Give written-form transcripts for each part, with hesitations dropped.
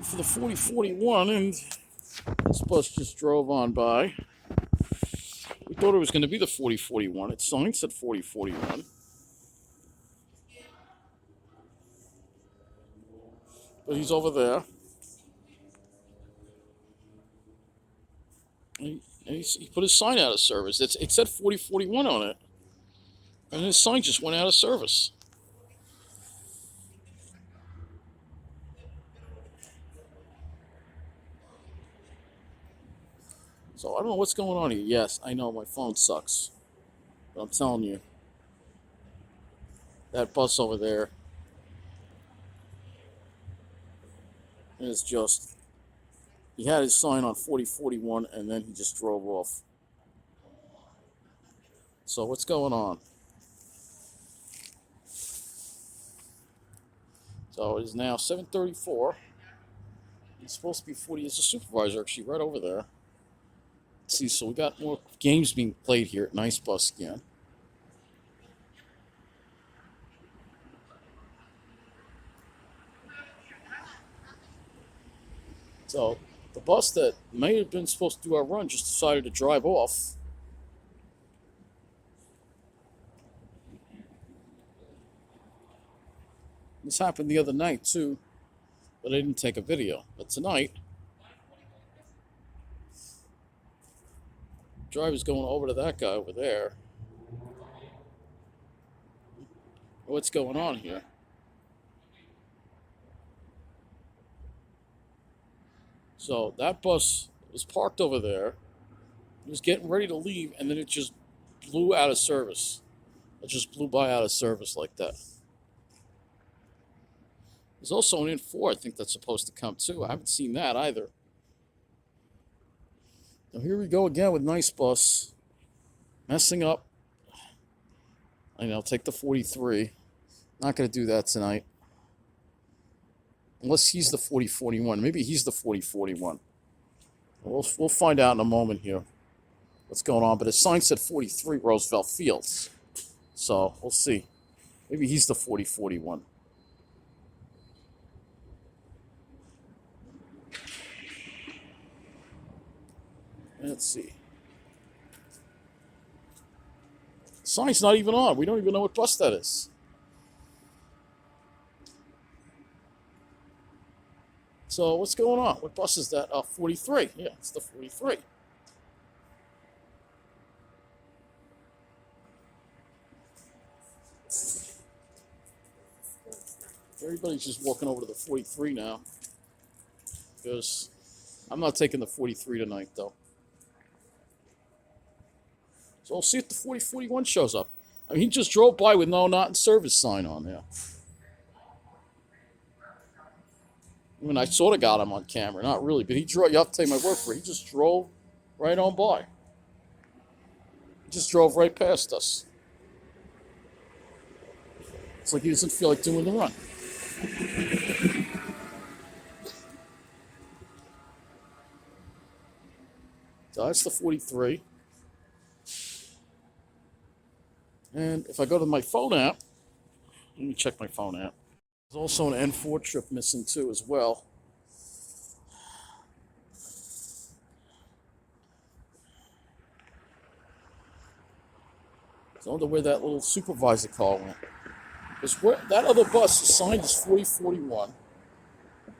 for the 4041, and this bus just drove on by. We thought it was going to be the 4041. Its sign said 4041. But he's over there. And he put his sign out of service. It said 4041 on it. And his sign just went out of service. So I don't know what's going on here. Yes, I know my phone sucks. But I'm telling you, that bus over there is just, he had his sign on 4041 and then he just drove off. So what's going on? So it is now 7:34. It's supposed to be 40. There's a supervisor actually right over there. Let's see, so we got more games being played here at Nice Bus again. So the bus that may have been supposed to do our run just decided to drive off. This happened the other night too, but I didn't take a video. But tonight, driver's going over to that guy over there. What's going on here? So that bus was parked over there. It was getting ready to leave, and then it just blew out of service. It just blew by out of service like that. There's also an n4, I think, that's supposed to come too. I haven't seen that either. Now here we go again with Nice Bus. Messing up. I know, take the 43. Not going to do that tonight. Unless he's the 4041. Maybe he's the 4041. We'll find out in a moment here what's going on. But his sign said 43 Roosevelt Fields. So we'll see. Maybe he's the 4041. Let's see. The sign's not even on. We don't even know what bus that is. So what's going on? What bus is that? 43. Yeah, it's the 43. Everybody's just walking over to the 43 now. Because I'm not taking the 43 tonight, though. So we'll see if the 4041 shows up. I mean, he just drove by with no not in service sign on there. I mean, I sort of got him on camera. Not really, but he drove. You have to take my word for it. He just drove right on by. He just drove right past us. It's like he doesn't feel like doing the run. So that's the 43. And if I go to my phone app, let me check my phone app. There's also an n4 trip missing too as well. So I wonder where that little supervisor car went. Because that other bus is signed as 4041.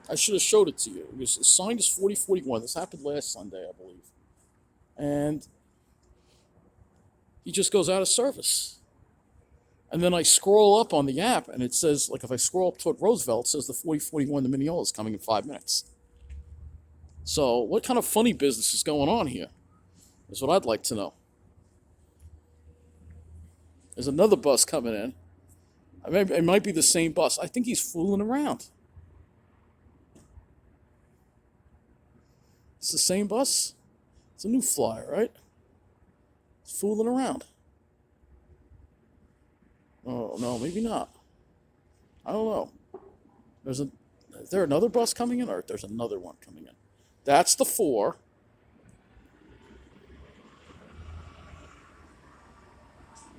I should have showed it to you. It was signed as 4041. This happened last Sunday, I believe. And he just goes out of service. And then I scroll up on the app, and it says, like if I scroll up toward Roosevelt, it says the 4041 to Mineola is coming in 5 minutes. So what kind of funny business is going on here? Is what I'd like to know. There's another bus coming in. It might be the same bus. I think he's fooling around. It's the same bus? It's a new flyer, right? It's fooling around. Oh, no, maybe not. I don't know. Is there another bus coming in, or there's another one coming in? That's the 4.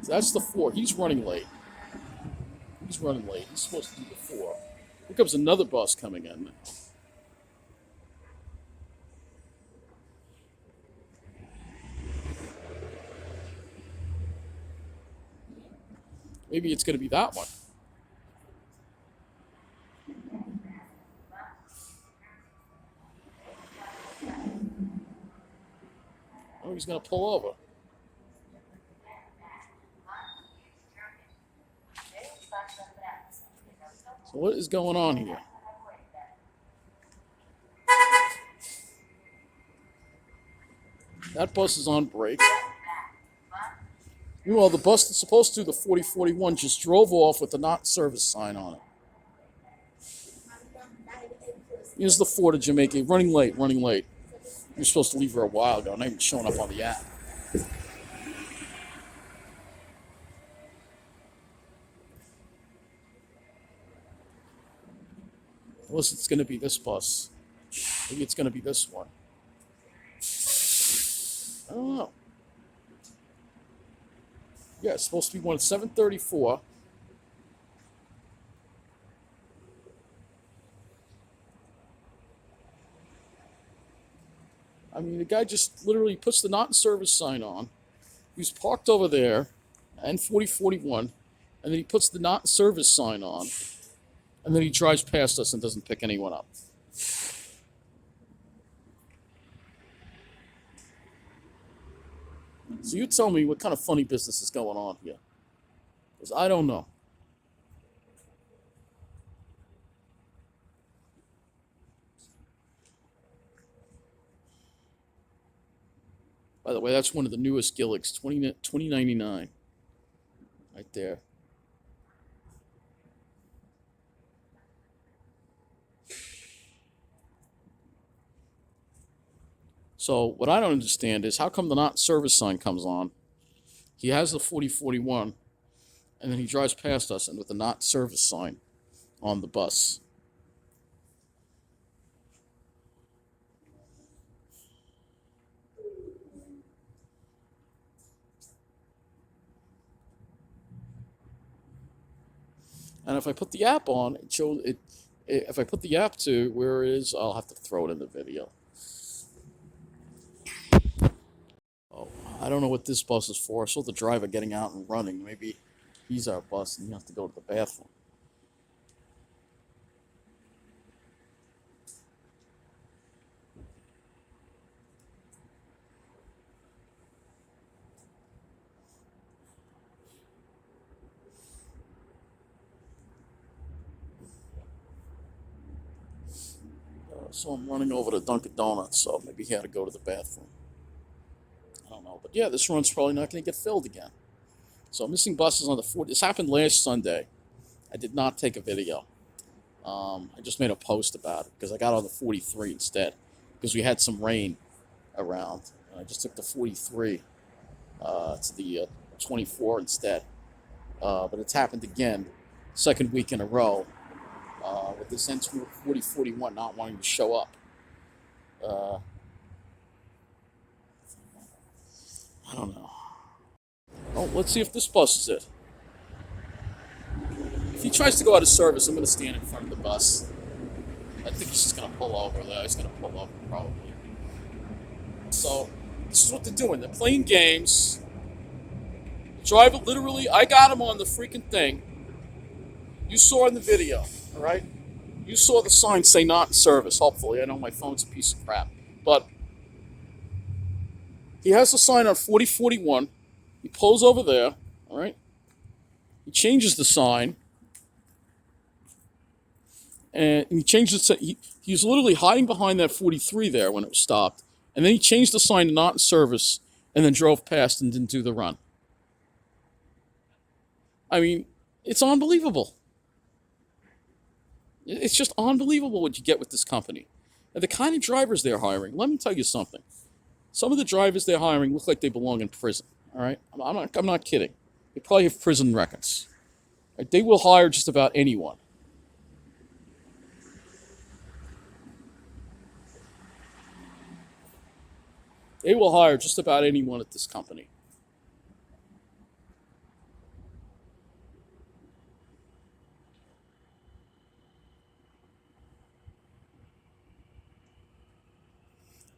That's the 4. He's running late. He's running late. He's supposed to be the 4. Here comes another bus coming in now. Maybe it's going to be that one. Oh, he's going to pull over. So what is going on here? That bus is on break. Meanwhile, the bus that's supposed to do the 4041 just drove off with the not service sign on it. Here's the 4 to Jamaica. Running late, running late. You're supposed to leave her a while ago, not even showing up on the app. Unless it's going to be this bus. Maybe it's going to be this one. I don't know. Yeah, it's supposed to be one at 7:34. I mean, the guy just literally puts the not in service sign on. He's parked over there, n4041, and then he puts the not in service sign on, and then he drives past us and doesn't pick anyone up. So you tell me what kind of funny business is going on here, because I don't know. By the way, that's one of the newest Gilligs, 2099, right there. So what I don't understand is how come the not service sign comes on, he has the 4041, and then he drives past us and with the not service sign on the bus. And if I put the app on, it shows it. If I put the app to where it is, I'll have to throw it in the video. Oh, I don't know what this bus is for. I saw the driver getting out and running. Maybe he's our bus and he has to go to the bathroom. So I'm running over to Dunkin' Donuts, so maybe he had to go to the bathroom. I don't know. But yeah, this run's probably not going to get filled again. So I'm missing buses on the 40. This happened last Sunday. I did not take a video. I just made a post about it because I got on the 43 instead because we had some rain around. And I just took the 43 to the 24 instead. But it's happened again, second week in a row. With this n4041 not wanting to show up. I don't know. Oh, let's see if this bus is it. If he tries to go out of service, I'm going to stand in front of the bus. I think he's just going to pull over there. He's going to pull over probably. So, this is what they're doing. They're playing games. The driver literally, I got him on the freaking thing. You saw in the video, all right? You saw the sign say not in service, hopefully. I know my phone's a piece of crap. But he has the sign on 4041. He pulls over there, all right? He changes the sign. And he changes it. He was literally hiding behind that 43 there when it was stopped. And then he changed the sign to not in service and then drove past and didn't do the run. I mean, it's unbelievable. It's just unbelievable what you get with this company. And the kind of drivers they're hiring, let me tell you something. Some of the drivers they're hiring look like they belong in prison, all right? I'm not kidding. They probably have prison records. Right? They will hire just about anyone. They will hire just about anyone at this company.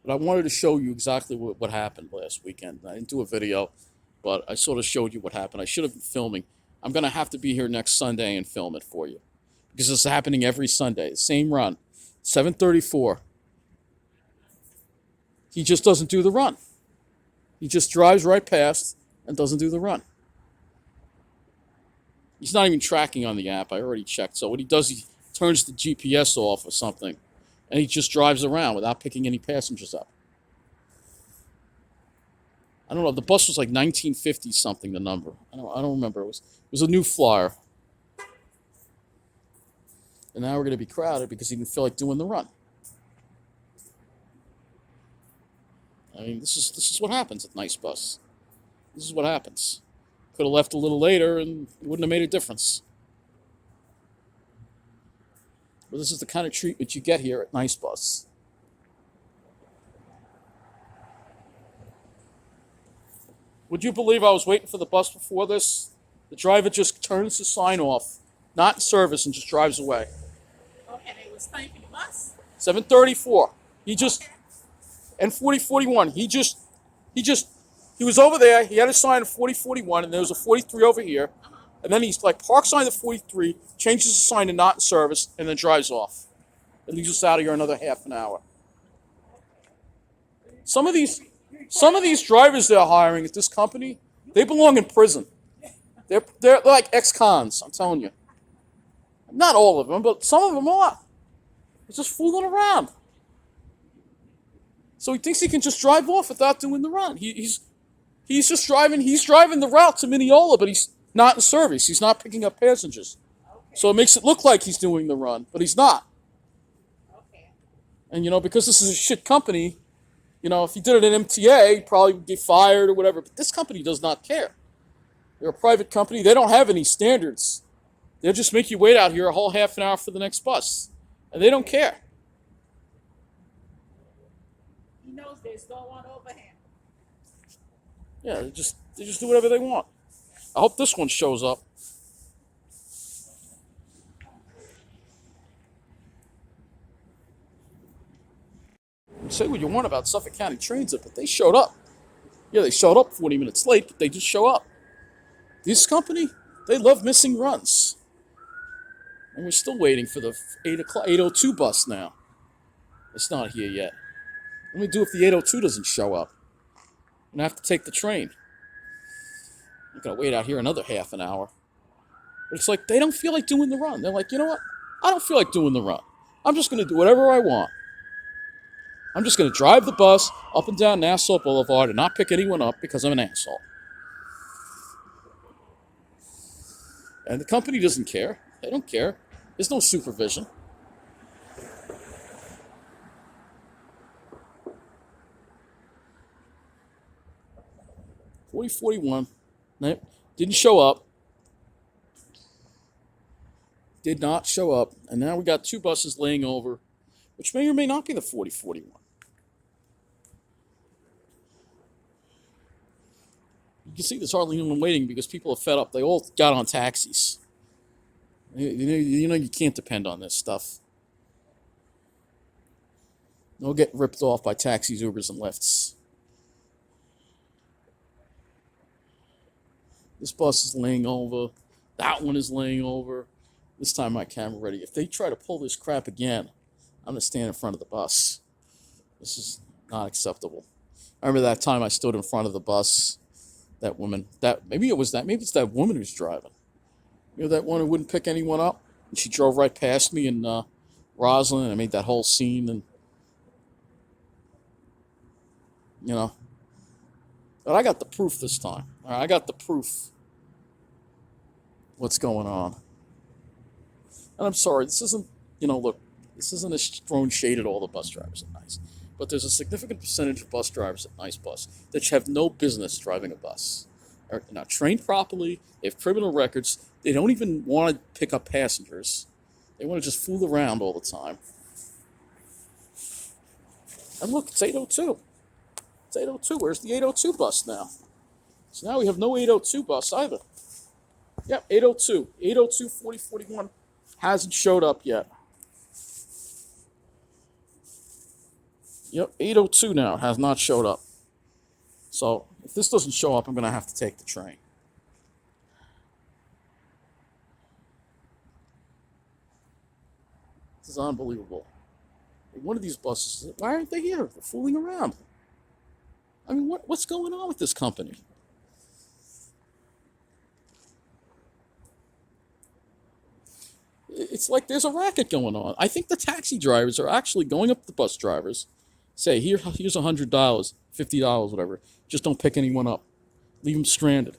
But I wanted to show you exactly what happened last weekend. I didn't do a video, but I sort of showed you what happened. I should have been filming. I'm going to have to be here next Sunday and film it for you. Because it's happening every Sunday. Same run. 7:34. He just doesn't do the run. He just drives right past and doesn't do the run. He's not even tracking on the app. I already checked. So what he does, he turns the GPS off or something, and he just drives around without picking any passengers up. I don't know. The bus was like 1950 something. The number. I don't remember. It was a new flyer. And now we're going to be crowded because he didn't feel like doing the run. I mean, this is what happens at Nice Bus. This is what happens. Could have left a little later and it wouldn't have made a difference. But this is the kind of treatment you get here at Nice Bus. Would you believe I was waiting for the bus before this? The driver just turns the sign off, not in service, and just drives away. Okay, they was paying for the bus? 7:34. He just... And 4041, he was over there, he had a sign of 4041, and there was a 43 over here, and then he's like parks on the 43, changes the sign to not in service, and then drives off. And leaves us out of here another half an hour. Some of these drivers they're hiring at this company, they belong in prison. They're like ex-cons, I'm telling you. Not all of them, but some of them are. They're just fooling around. So he thinks he can just drive off without doing the run. He's just driving. He's driving the route to Mineola, but he's not in service. He's not picking up passengers. Okay. So it makes it look like he's doing the run, but he's not. Okay. And because this is a shit company, if he did it in MTA, he'd probably get fired or whatever. But this company does not care. They're a private company. They don't have any standards. They'll just make you wait out here a whole half an hour for the next bus, and they don't care. He knows there's no one over him. Yeah, they just do whatever they want. I hope this one shows up. You say what you want about Suffolk County Transit, but they showed up. Yeah, they showed up 40 minutes late, but they just show up. This company, they love missing runs. And we're still waiting for the 8:02 bus now. It's not here yet. What do we do if the 8:02 doesn't show up? I'm going to have to take the train. I'm going to wait out here another half an hour. But it's like they don't feel like doing the run. They're like, you know what? I don't feel like doing the run. I'm just going to do whatever I want. I'm just going to drive the bus up and down Nassau Boulevard and not pick anyone up because I'm an asshole. And the company doesn't care. They don't care. There's no supervision. $40.41. Nope. Didn't show up. Did not show up. And now we got two buses laying over, which may or may not be the 40.41. You can see there's hardly anyone waiting because people are fed up. They all got on taxis. You can't depend on this stuff. They'll get ripped off by taxis, Ubers, and Lyfts. This bus is laying over. That one is laying over. This time my camera ready. If they try to pull this crap again, I'm going to stand in front of the bus. This is not acceptable. I remember that time I stood in front of the bus. That woman, maybe it's that woman who's driving. That one who wouldn't pick anyone up? And she drove right past me in Roslyn, and I made that whole scene. And, But I got the proof this time. All right, I got the proof. What's going on? And I'm sorry, this isn't, this isn't a throwing shade at all the bus drivers at Nice. But there's a significant percentage of bus drivers at Nice Bus that have no business driving a bus. They're not trained properly. They have criminal records. They don't even want to pick up passengers. They want to just fool around all the time. And look, it's 8:02. It's 8:02. Where's the 8:02 bus now? So now we have no 8:02 bus either. Yep, 8:02. 8:02, 4041 hasn't showed up yet. Yep, 8:02 now has not showed up. So if this doesn't show up, I'm going to have to take the train. is unbelievable. One of these buses, why aren't they here? They're fooling around. I mean, what's going on with this company? It's like there's a racket going on. I think the taxi drivers are actually going up to the bus drivers, say, here's $100, $50, whatever. Just don't pick anyone up. Leave them stranded.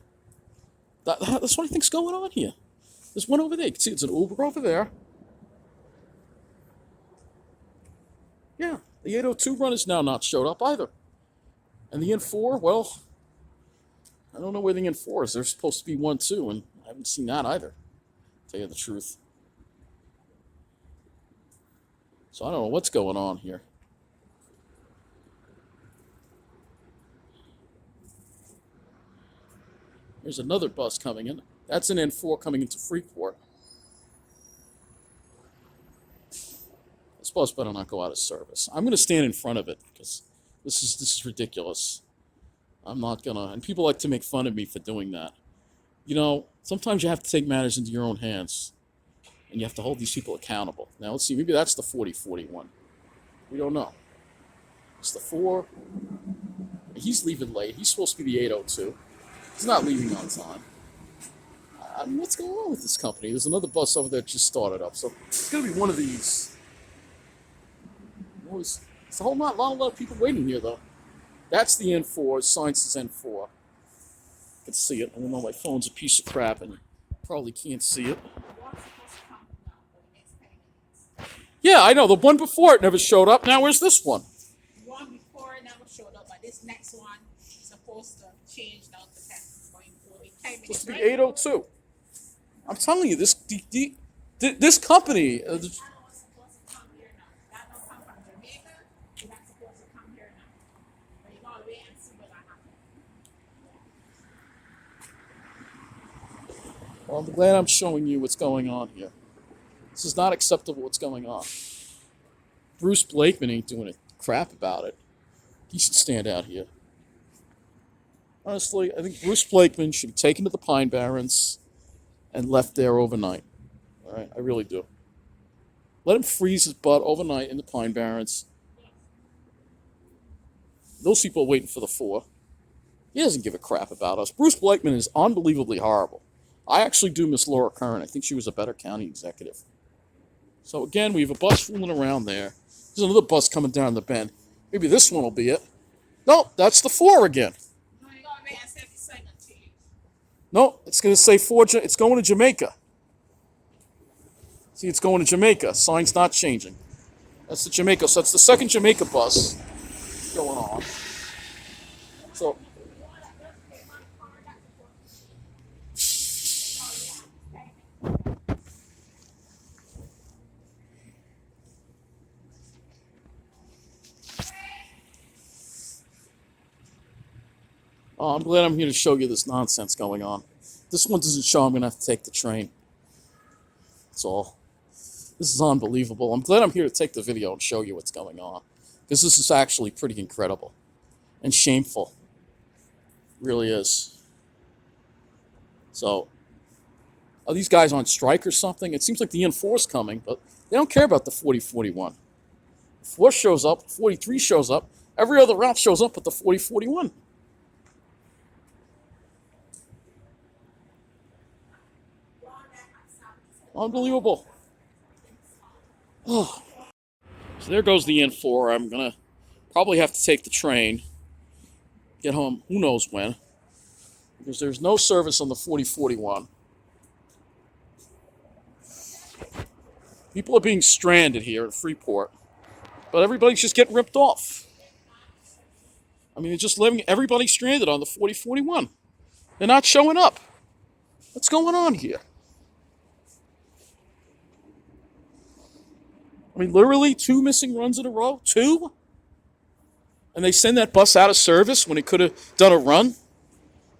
That's what I think's going on here. There's one over there. You can see it's an Uber over there. Yeah, the 802 run is now not showed up either. And the n4, well, I don't know where the n4 is. There's supposed to be one too, and I haven't seen that either, to tell you the truth. So I don't know what's going on here. There's another bus coming in. That's an n4 coming into Freeport. This bus better not go out of service. I'm going to stand in front of it because this is ridiculous. I'm not gonna. And people like to make fun of me for doing that. You know, sometimes you have to take matters into your own hands, and you have to hold these people accountable. Now let's see. Maybe that's the 4041. We don't know. It's the 4. He's leaving late. He's supposed to be the 802. He's not leaving on time. I mean, what's going on with this company? There's another bus over there that just started up, so it's gonna be one of these. It's a whole lot of people waiting here, though. That's the n4. Sign says n4. I can see it. I don't know, my phone's a piece of crap, and you probably can't see it. Yeah, I know. The one before it never showed up. Now where's this one? The one before it never showed up, but this next one is supposed to change now to test going forward. Supposed to be 802. I'm telling you, this company. That was supposed to come here now. That don't come from Jamaica. That's supposed to come here now. But you gotta wait and see what happens. Well, I'm glad I'm showing you what's going on here. This is not acceptable what's going on. Bruce Blakeman ain't doing a crap about it. He should stand out here. Honestly, I think Bruce Blakeman should be taken to the Pine Barrens and left there overnight. All right, I really do. Let him freeze his butt overnight in the Pine Barrens. Those people are waiting for the 4. He doesn't give a crap about us. Bruce Blakeman is unbelievably horrible. I actually do miss Laura Curran. I think she was a better county executive. So again, we have a bus fooling around there. There's another bus coming down the bend. Maybe this one will be it. Nope, that's the 4 again. No, you gotta wait and see if the second change. No, it's going to say 4. It's going to Jamaica. See, it's going to Jamaica. Sign's not changing. That's the Jamaica. So that's the second Jamaica bus going on. So. Oh, I'm glad I'm here to show you this nonsense going on. This one doesn't show. I'm going to have to take the train. That's all. This is unbelievable. I'm glad I'm here to take the video and show you what's going on. Because this is actually pretty incredible. And shameful. It really is. So, are these guys on strike or something? It seems like the n4 is coming, but they don't care about the 4041. 4 shows up, 43 shows up. Every other route shows up with the 4041. Unbelievable. Oh. So there goes the n4. I'm going to probably have to take the train. Get home who knows when. Because there's no service on the 4041. People are being stranded here at Freeport. But everybody's just getting ripped off. I mean, they're just leaving everybody stranded on the 4041. They're not showing up. What's going on here? I mean, literally 2 missing runs in a row? 2? And they send that bus out of service when it could have done a run?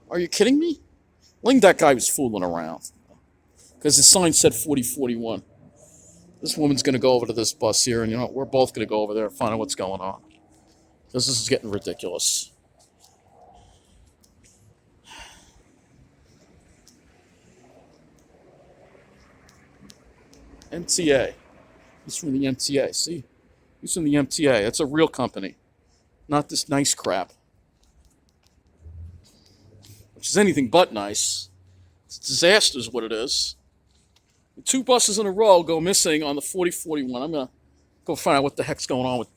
Are you kidding me? I think that guy was fooling around. Because his sign said 4041. This woman's going to go over to this bus here, and you know, we're both going to go over there and find out what's going on. This is getting ridiculous. MTA. He's from the MTA. See? He's from the MTA. It's a real company, not this nice crap, which is anything but nice. It's a disaster is what it is. 2 buses in a row go missing on the 4041. I'm going to go find out what the heck's going on with.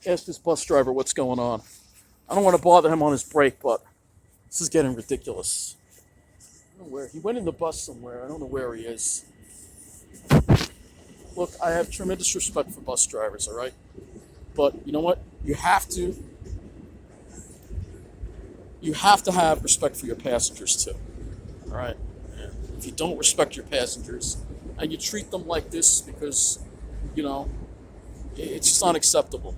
Ask this bus driver what's going on. I don't want to bother him on his break, but this is getting ridiculous. I don't know where. He went in the bus somewhere. I don't know where he is. Look, I have tremendous respect for bus drivers, all right? But you know what? You have to have respect for your passengers too. All right? If you don't respect your passengers and you treat them like this because, you know, it's just unacceptable.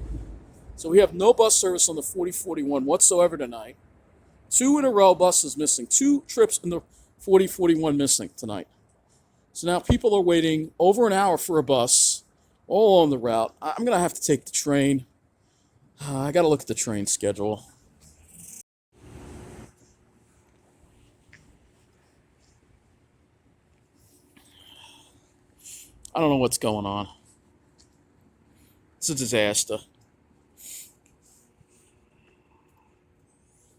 So we have no bus service on the 4041 whatsoever tonight. 2 in a row buses missing. 2 trips in the 4041 missing tonight. So now people are waiting over an hour for a bus all on the route. I'm going to have to take the train. I got to look at the train schedule. I don't know what's going on. It's a disaster.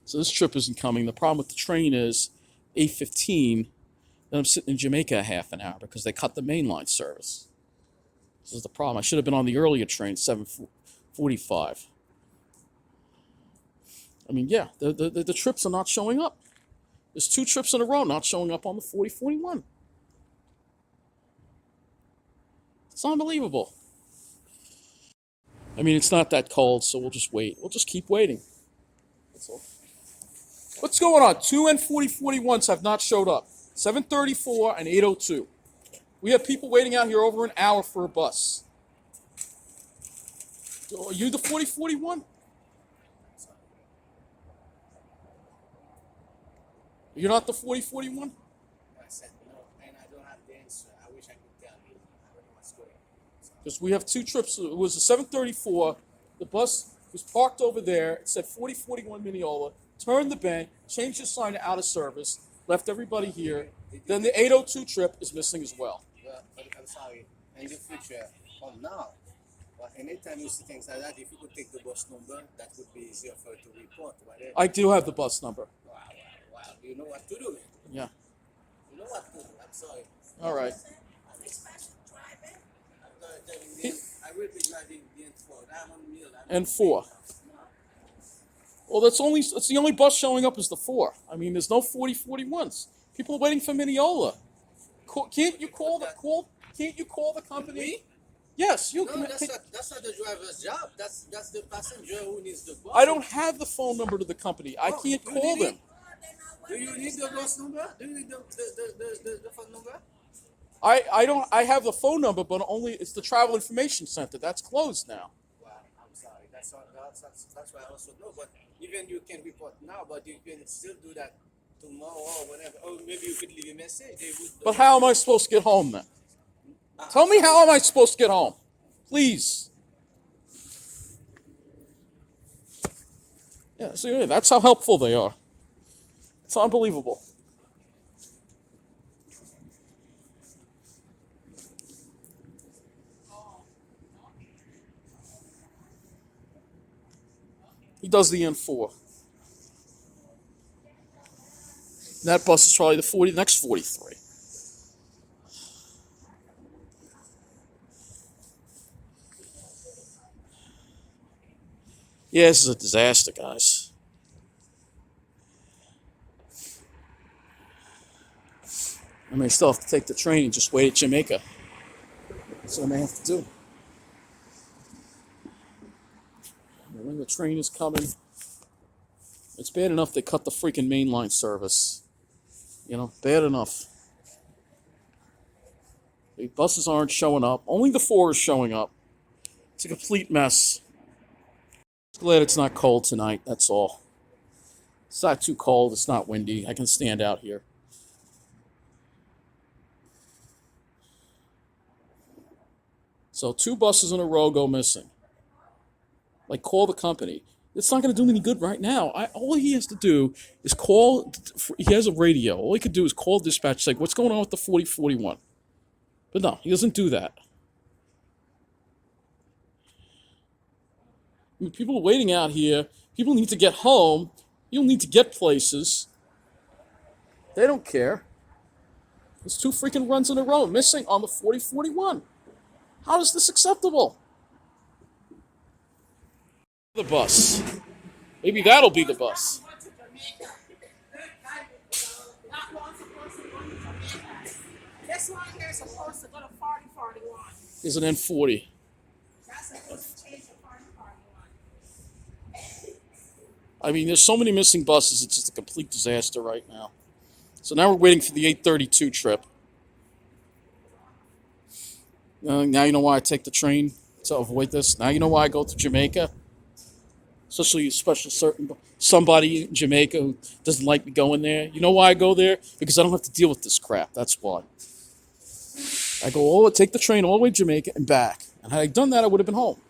So this trip isn't coming. The problem with the train is 8:15. Then I'm sitting in Jamaica a half an hour because they cut the mainline service. This is the problem. I should have been on the earlier train, 7:45. I mean, yeah, the trips are not showing up. There's 2 trips in a row not showing up on the 4041. It's unbelievable. I mean, it's not that cold, so we'll just wait. We'll just keep waiting. That's all. What's going on? 2 n4041s have not showed up. 7:34 and 8:02. We have people waiting out here over an hour for a bus. Are you the 4041? You're not the 4041? I said no, and I don't have the answer. I wish I could tell you. I don't know what's going on. Because we have 2 trips. It was a 7:34. The bus was parked over there. It said 4041 Mineola. Turned the bank, changed the sign to out of service, left everybody here. Then the 8:02 trip is missing as well. Well, I'm sorry. In the future, from now, but anytime you see things like that, if you could take the bus number, that would be easier for you to report. Whatever. I do have the bus number. Wow. You know what to do. Yeah. You know what to do. I'm sorry. All right. I'm gonna tell you, I will be driving the n40. I'm on meal. N4. Well, that's the only bus showing up is the 4. I mean, there's no 4041s. People are waiting for Mineola. Can't you call the company? Me? Yes, you No, can. that's not the driver's job. That's the passenger who needs the bus. I don't have the phone number to the company. I can't you call need them. Do you need the bus number? Do you need the phone number? I don't. I have the phone number, but only it's the travel information center. That's closed now. Wow, I'm sorry. That's why I also know. But even you can report now, but you can still do that tomorrow or whatever. Or maybe you could leave a message. They would. But how am I supposed to get home then? Tell me how am I supposed to get home, please. Yeah, see, that's how helpful they are. It's unbelievable. He does the N4. That bus is probably the next 43. Yeah, this is a disaster, guys. I may still have to take the train and just wait at Jamaica. That's what I may have to do. When the train is coming, it's bad enough they cut the freaking mainline service. You know, bad enough. The buses aren't showing up. Only the 4 is showing up. It's a complete mess. Just glad it's not cold tonight, that's all. It's not too cold, it's not windy. I can stand out here. So 2 buses in a row go missing. Like, call the company. It's not going to do him any good right now. All he has to do is call. He has a radio. All he could do is call dispatch, like, what's going on with the 4041? But no, he doesn't do that. I mean, people are waiting out here. People need to get home. People need to get places. They don't care. There's 2 freaking runs in a row missing on the 4041. How is this acceptable? The bus. Maybe that'll be the bus. Go to Jamaica. That one's supposed to go to Jamaica. This one here is supposed to go to 4041. Is an n40. That's supposed to change to 4041. I mean, there's so many missing buses. It's just a complete disaster right now. So now we're waiting for the 832 trip. Now you know why I take the train to avoid this. Now you know why I go to Jamaica. Especially somebody in Jamaica who doesn't like me going there. You know why I go there? Because I don't have to deal with this crap. That's why. I go take the train all the way to Jamaica and back. And had I done that, I would have been home.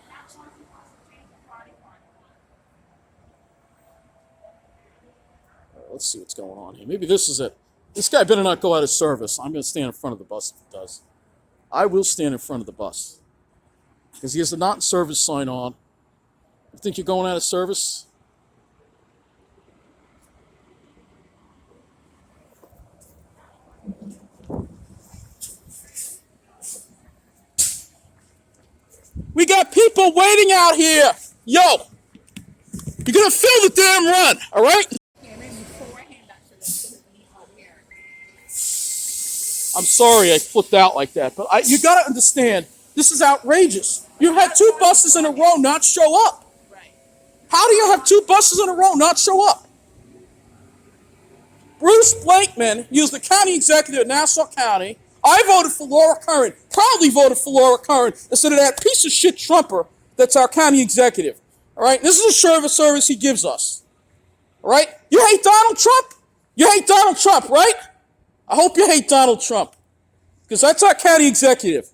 That's one supposed to change to 4041. Let's see what's going on here. Maybe this is it. This guy better not go out of service. I'm going to stand in front of the bus if he does. I will stand in front of the bus. Because he has the not in service sign on. You think you're going out of service? We got people waiting out here. Yo, you're going to fill the damn run, all right? Yeah, maybe beforehand that should be out here. I'm sorry I flipped out like that, but you got to understand, this is outrageous. You had 2 buses in a row not show up. Right. How do you have 2 buses in a row not show up? Bruce Blakeman, he was the county executive of Nassau County. I voted for Curran, proudly voted for Curran, instead of that piece of shit Trumper that's our county executive. All right? This is a service he gives us. All right? You hate Donald Trump? You hate Donald Trump, right? I hope you hate Donald Trump, because that's our county executive.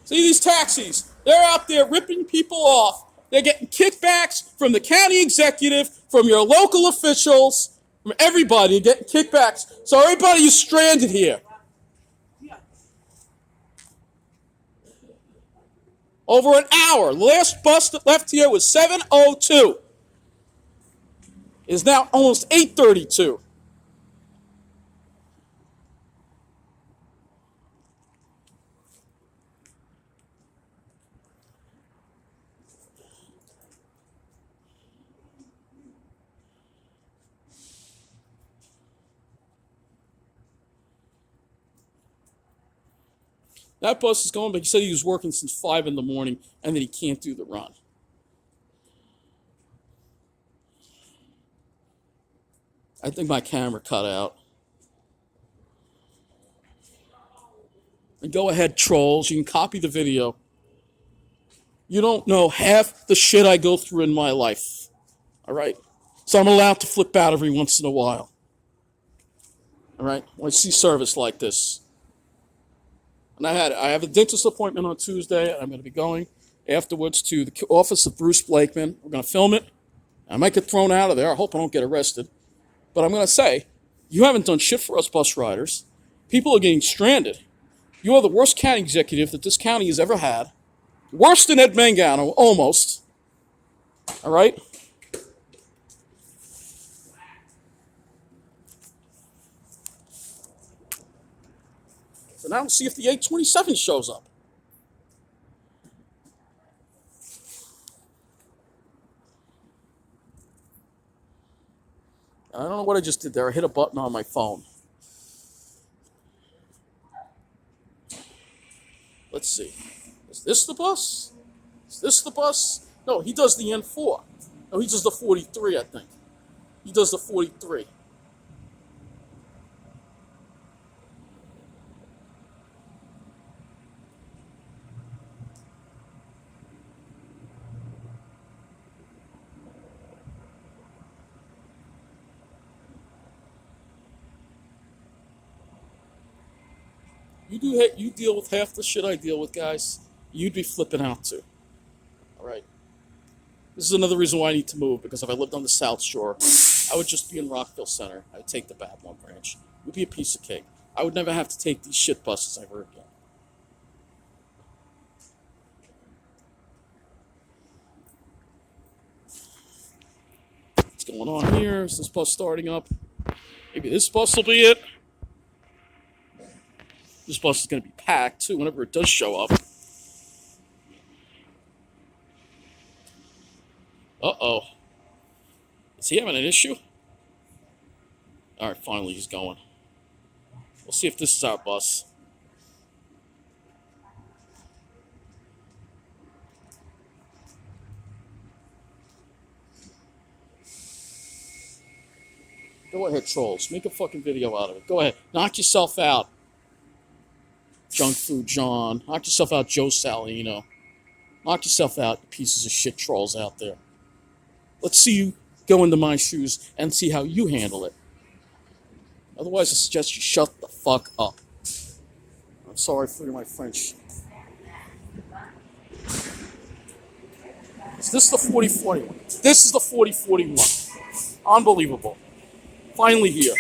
See these taxis? They're out there ripping people off. They're getting kickbacks from the county executive, from your local officials, from everybody. They're getting kickbacks. So everybody is stranded here. Over an hour. The last bus that left here was 7:02. It is now almost 8:32. That bus is going, but he said he was working since 5 in the morning and that he can't do the run. I think my camera cut out. And go ahead, trolls. You can copy the video. You don't know half the shit I go through in my life. All right? So I'm allowed to flip out every once in a while. All right? When I see service like this. And I have a dentist appointment on Tuesday, and I'm going to be going afterwards to the office of Bruce Blakeman. We're going to film it. I might get thrown out of there. I hope I don't get arrested. But I'm going to say, you haven't done shit for us bus riders. People are getting stranded. You are the worst county executive that this county has ever had. Worse than Ed Mangano, almost. All right? So now we'll see if the 827 shows up. I don't know what I just did there. I hit a button on my phone. Let's see. Is this the bus? Is this the bus? No, he does the n4. No, he does the 43, I think. He does the 43. You deal with half the shit I deal with, guys. You'd be flipping out too. All right. This is another reason why I need to move, because if I lived on the South Shore, I would just be in Rockville Center. I would take the Babylon branch. It would be a piece of cake. I would never have to take these shit buses ever again. What's going on here? Is this bus starting up? Maybe this bus will be it. This bus is going to be packed too whenever it does show up. Uh-oh. Is he having an issue? All right, finally he's going. We'll see if this is our bus. Go ahead, trolls. Make a fucking video out of it. Go ahead. Knock yourself out. Junk Food John. Knock yourself out, Joe Salino. Knock yourself out, you pieces of shit trolls out there. Let's see you go into my shoes and see how you handle it. Otherwise, I suggest you shut the fuck up. I'm sorry for my French. Is this the 4041? This is the 4041. Unbelievable. Finally here.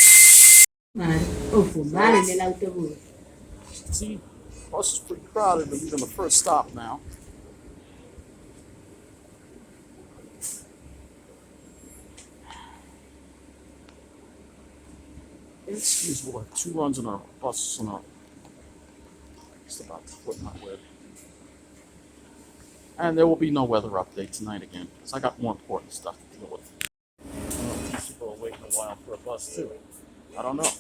See, bus is pretty crowded, but even the first stop now. Excuse me, we'll have 2 runs in our buses and our. Just about to flip my lid. And there will be no weather update tonight again, because I got more important stuff to deal with. People are waiting a while for a bus too. I don't know.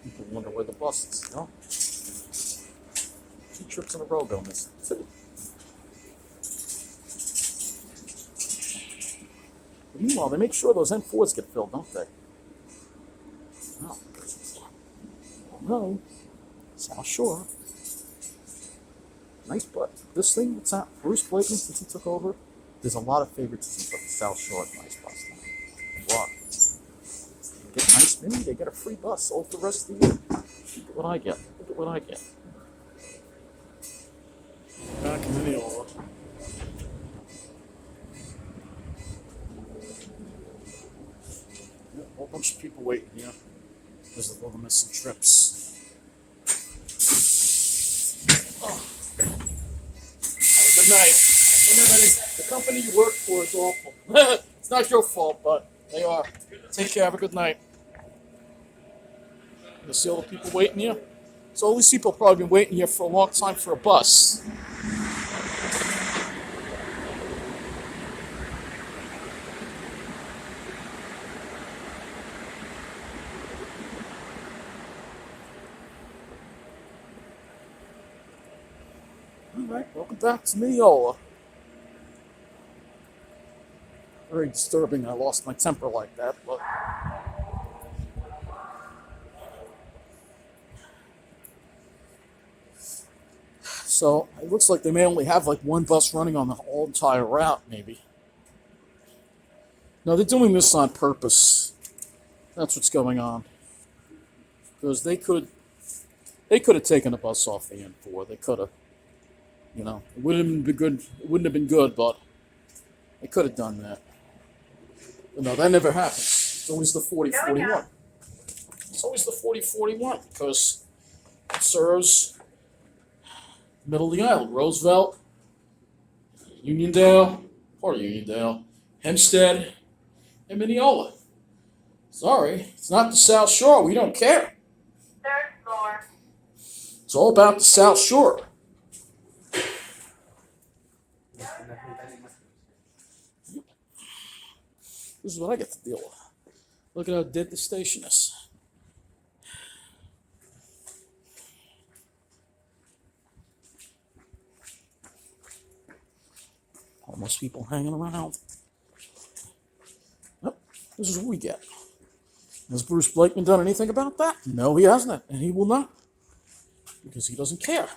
People wonder where the bus is, you know? 2 trips in a row going this. 2. But meanwhile, they make sure those n40s get filled, don't they? Oh, no. South Shore. Nice, but this thing, what's that? Bruce Blakeman, since he took over, there's a lot of favoritism for the South Shore at nice bus now. What? They get a nice mini, they get a free bus all the rest of the year. Look at what I get. Look at what I get. Back in Mineola. Yeah, a whole bunch of people waiting here because of all the missing trips. Oh. Good night. The company you work for is awful. It's not your fault, but they are. Take care. Have a good night. You see all the people waiting here? So all these people have probably been waiting here for a long time for a bus. Alright, welcome back to Mineola. Very disturbing I lost my temper like that, but so it looks like they may only have like 1 bus running on the whole entire route, maybe. No, they're doing this on purpose. That's what's going on. Because they could have taken a bus off the N4. They could have. You know, it wouldn't be good. It wouldn't have been good, but they could have done that. But no, that never happens. It's always the 4041. It's always the 4041 because it serves middle of the island. Roosevelt, Uniondale, part of Uniondale, Hempstead, and Mineola. Sorry, it's not the South Shore. We don't care. 3rd floor. It's all about the South Shore. This is what I get to deal with. Look at how dead the station is. Almost people hanging around. Yep, this is what we get. Has Bruce Blakeman done anything about that? No, he hasn't, and he will not. Because he doesn't care.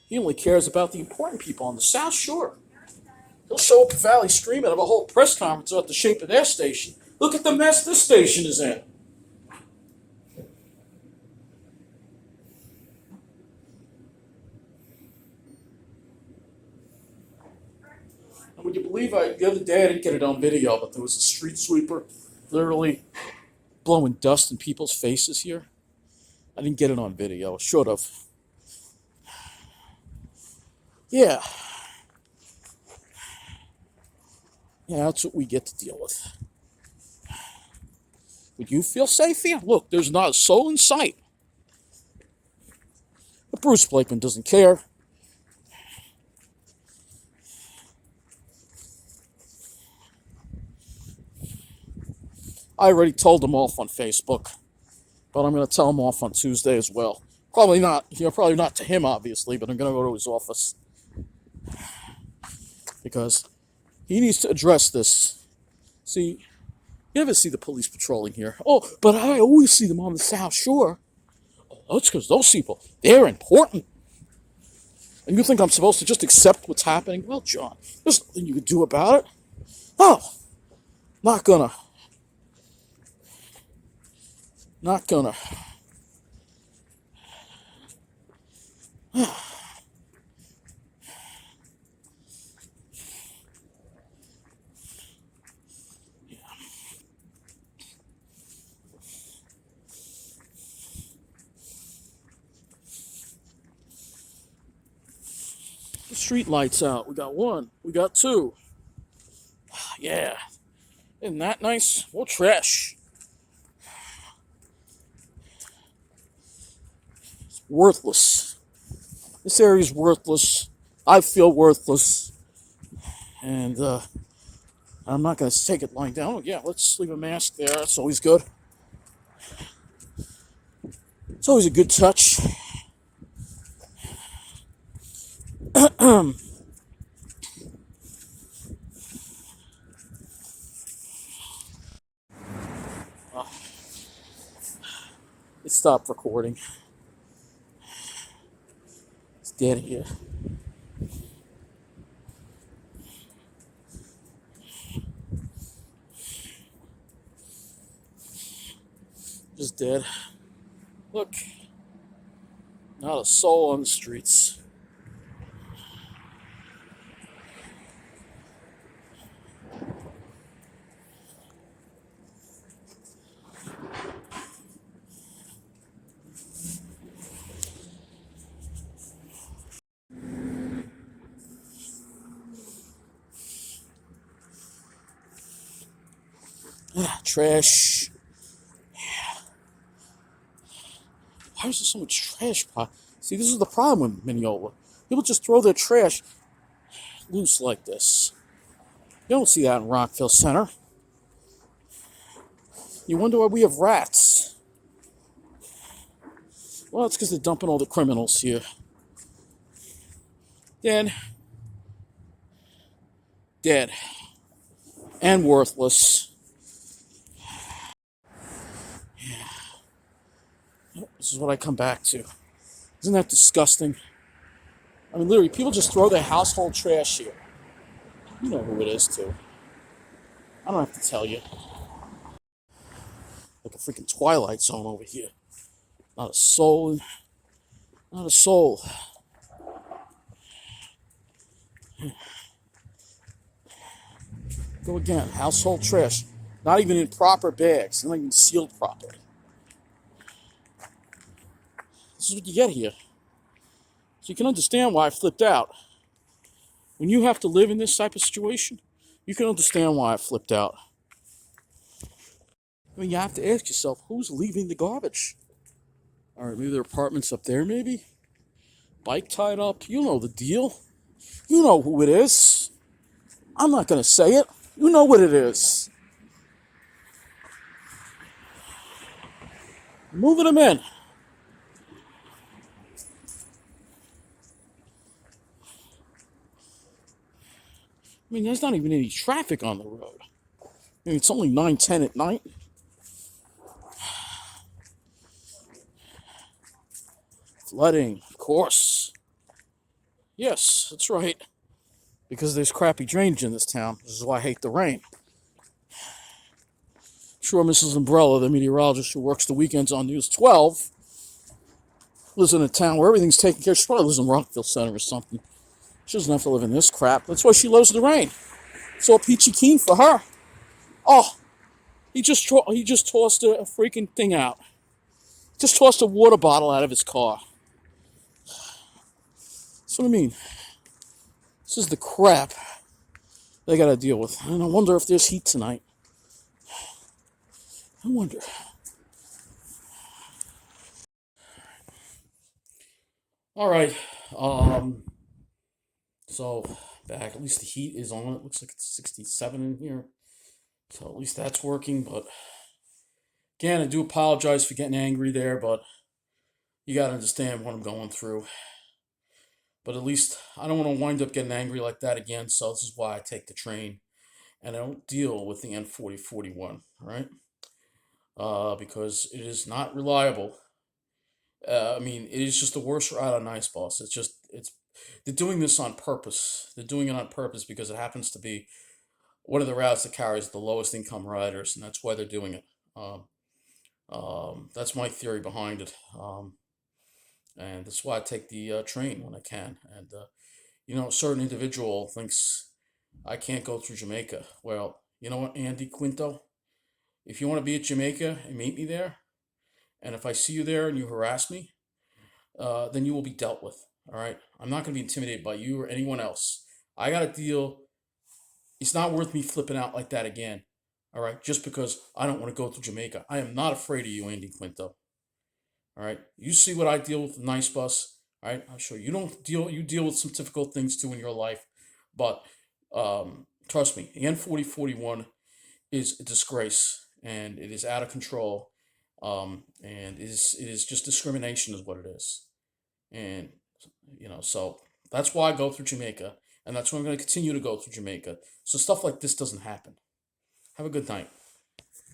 He only cares about the important people on the South Shore. He'll show up at Valley Stream and have a whole press conference about the shape of their station. Look at the mess this station is in. And would you believe the other day I didn't get it on video, but there was a street sweeper literally blowing dust in people's faces here. I didn't get it on video. I should have. Yeah. Yeah, that's what we get to deal with. Would you feel safe here? Look, there's not a soul in sight. But Bruce Blakeman doesn't care. I already told him off on Facebook, but I'm going to tell him off on Tuesday as well. Probably not, probably not to him, obviously, but I'm going to go to his office. Because he needs to address this. See, you never see the police patrolling here. Oh, but I always see them on the South Shore. Oh, that's because those people, they're important. And you think I'm supposed to just accept what's happening? Well, John, there's nothing you can do about it. Oh, not gonna. Not gonna. The street lights out. We got one. We got two. Yeah. Isn't that nice? More trash. It's worthless. This area's worthless. I feel worthless. And I'm not going to take it lying down. Oh, yeah, let's leave a mask there. That's always good. It's always a good touch. It stopped recording. It's dead here. Just dead. Look. Not a soul on the streets. Trash. Yeah. Why is there so much trash? See, this is the problem with Mineola. People just throw their trash loose like this. You don't see that in Rockville Center. You wonder why we have rats. Well, it's because they're dumping all the criminals here. Dead. Dead. And worthless. This is what I come back to. Isn't that disgusting? I mean, literally, people just throw their household trash here. You know who it is, too. I don't have to tell you. Like a freaking Twilight Zone over here. Not a soul. Not a soul. Go again. Household trash. Not even in proper bags. Not even sealed properly. This is what you get here. So you can understand why I flipped out. When you have to live in this type of situation, you can understand why I flipped out. I mean, you have to ask yourself, who's leaving the garbage? All right, maybe there are apartments up there, maybe? Bike tied up. You know the deal. You know who it is. I'm not going to say it. You know what it is. Moving them in. I mean, there's not even any traffic on the road. I mean, it's only 9:10 at night. Flooding, of course. Yes, that's right. because there's crappy drainage in this town. This is why I hate the rain. Sure, Mrs. Umbrella, the meteorologist who works the weekends on News 12, lives in a town where everything's taken care of. She probably lives in Rockville Center or something. She doesn't have to live in this crap. That's why she loves the rain. It's all peachy keen for her. Oh, he just tossed a freaking thing out. Just tossed a water bottle out of his car. That's what I mean. This is the crap they gotta deal with. And I wonder if there's heat tonight. I wonder. All right. So back. At least the heat is on. It looks like it's 67 in here. So at least that's working. But again, I do apologize for getting angry there, but you gotta understand what I'm going through. But at least I don't want to wind up getting angry like that again. So this is why I take the train and I don't deal with the n4041, right? Because it is not reliable. I mean, it is just the worst ride on Nice Boss. They're doing this on purpose. They're doing it on purpose because it happens to be one of the routes that carries the lowest income riders, and that's why they're doing it. That's my theory behind it. And that's why I take the train when I can. And a certain individual thinks I can't go through Jamaica. Well, you know what, Andy Quinto? If you want to be at Jamaica and meet me there, and if I see you there and you harass me, then you will be dealt with. All right? I'm not going to be intimidated by you or anyone else. I got to deal. It's not worth me flipping out like that again. All right? Just because I don't want to go through Jamaica. I am not afraid of you, Andy Quinto. All right? You see what I deal with Nice Bus. All right? I'm sure you deal with some difficult things too in your life. But trust me, the n4041 is a disgrace and it is out of control. And it is just discrimination is what it is. And so that's why I go through Jamaica, and that's why I'm going to continue to go through Jamaica. So stuff like this doesn't happen. Have a good night.